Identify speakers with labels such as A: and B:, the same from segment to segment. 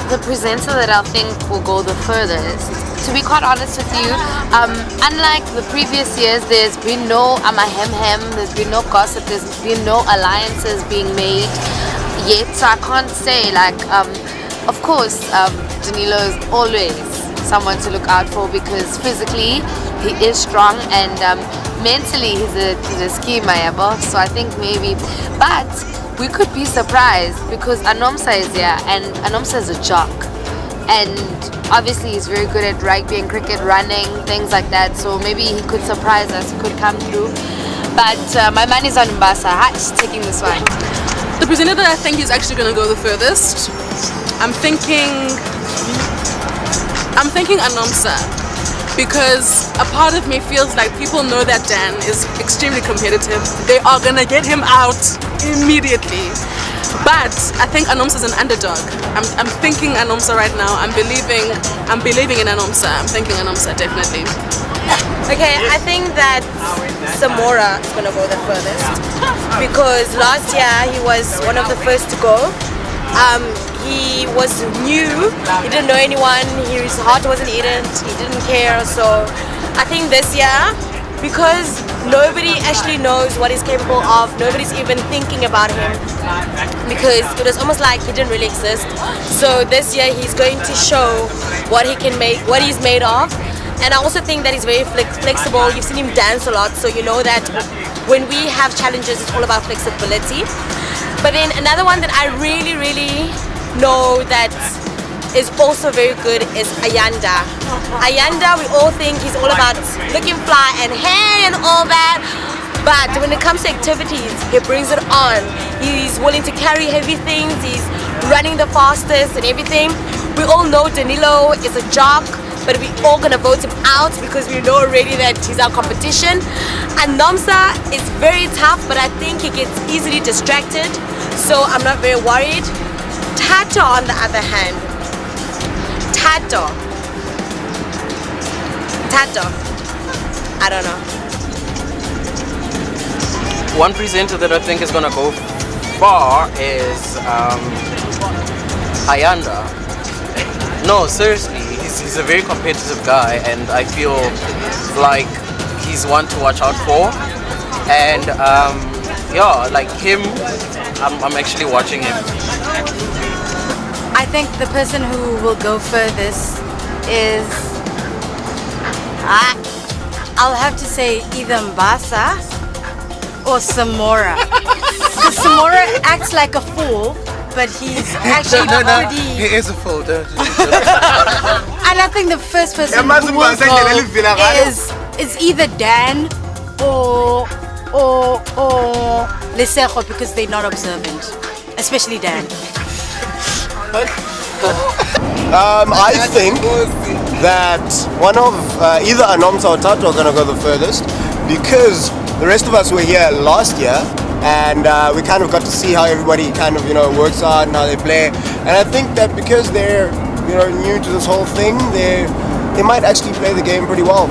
A: The presenter that I think will go the furthest. To be quite honest with you, unlike the previous years, there's been no hem, there's been no gossip, there's been no alliances being made yet. So I can't say like, of course, Danilo is always someone to look out for because physically he is strong and mentally he's a schemer, so I think maybe, but we could be surprised because Anomsa is here and Anomsa is a jock and obviously he's very good at rugby and cricket, running, things like that, so maybe he could surprise us, he could come through, but my money's on Mbasa. Hatch taking this one.
B: The presenter that I think is actually going to go the furthest, I'm thinking Anomsa, because a part of me feels like people know that Dan is extremely competitive. They are gonna get him out immediately. But I think Anomsa is an underdog. I'm thinking Anomsa right now. I'm believing in Anomsa. I'm thinking Anomsa definitely.
C: Okay, I think that Samora is gonna go the furthest because last year he was one of the first to go. He was new, he didn't know anyone, his heart wasn't in it, he didn't care. So I think this year, because nobody actually knows what he's capable of, nobody's even thinking about him because it was almost like he didn't really exist. So this year he's going to show what he can make, what he's made of. And I also think that he's very flexible. You've seen him dance a lot, so you know that when we have challenges, it's all about flexibility. But then another one that I really know that is also very good is Ayanda. Ayanda, we all think he's all about looking fly and hair and all that, but when it comes to activities, he brings it on. He's willing to carry heavy things, he's running the fastest and everything. We all know Danilo is a jock, but we're all gonna vote him out because we know already that he's our competition. And Nomsa is very tough, but I think he gets easily distracted, so I'm not very worried. Tato on the other hand, Tato, I don't know.
D: One presenter that I think is gonna go far is Ayanda. No, seriously, he's a very competitive guy, and I feel like he's one to watch out for. And yeah, like him, I'm actually watching him.
A: I think the person who will go furthest is, I'll have to say either Mbasa or Samora. Because Samora acts like a fool, but he's actually pretty...
E: He is a fool, don't you?
A: And I think the first person who will go is either Dan or Lesejo, because they're not observant, especially Dan.
E: I think that one of either Anomsa or Tato are going to go the furthest because the rest of us were here last year and we kind of got to see how everybody kind of works out and how they play, and I think that because they're new to this whole thing, they might actually play the game pretty well.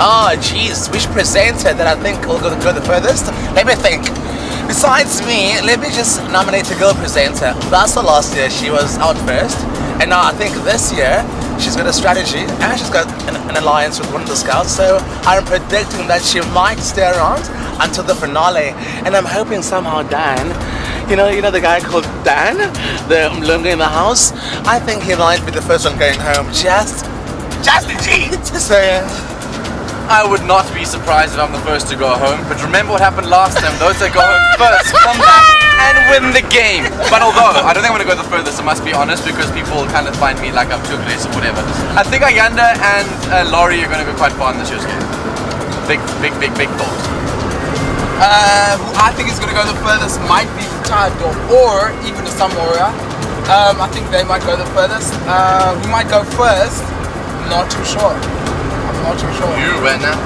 F: Oh jeez, which presenter that I think will go the furthest? Let me think. Besides me, let me just nominate a girl presenter. Basa last year, she was out first, and now I think this year she's got a strategy and she's got an alliance with one of the scouts. So I'm predicting that she might stay around until the finale, and I'm hoping somehow Dan, you know the guy called Dan, the Mlunga in the house. I think he might be the first one going home. Just a G. So yeah.
D: I would not be surprised if I'm the first to go home, but remember what happened last time. Those that go home first come back and win the game. But although I don't think I'm going to go the furthest, I must be honest, because people kind of find me like I'm too aggressive, whatever. I think Ayanda and Laurie are going to go quite far in this year's game. Big thought.
G: Who I think is going to go the furthest might be Tado or even the Samora. I think they might go the furthest. Who might go first? Not too sure. I'm not too sure.
D: You right now?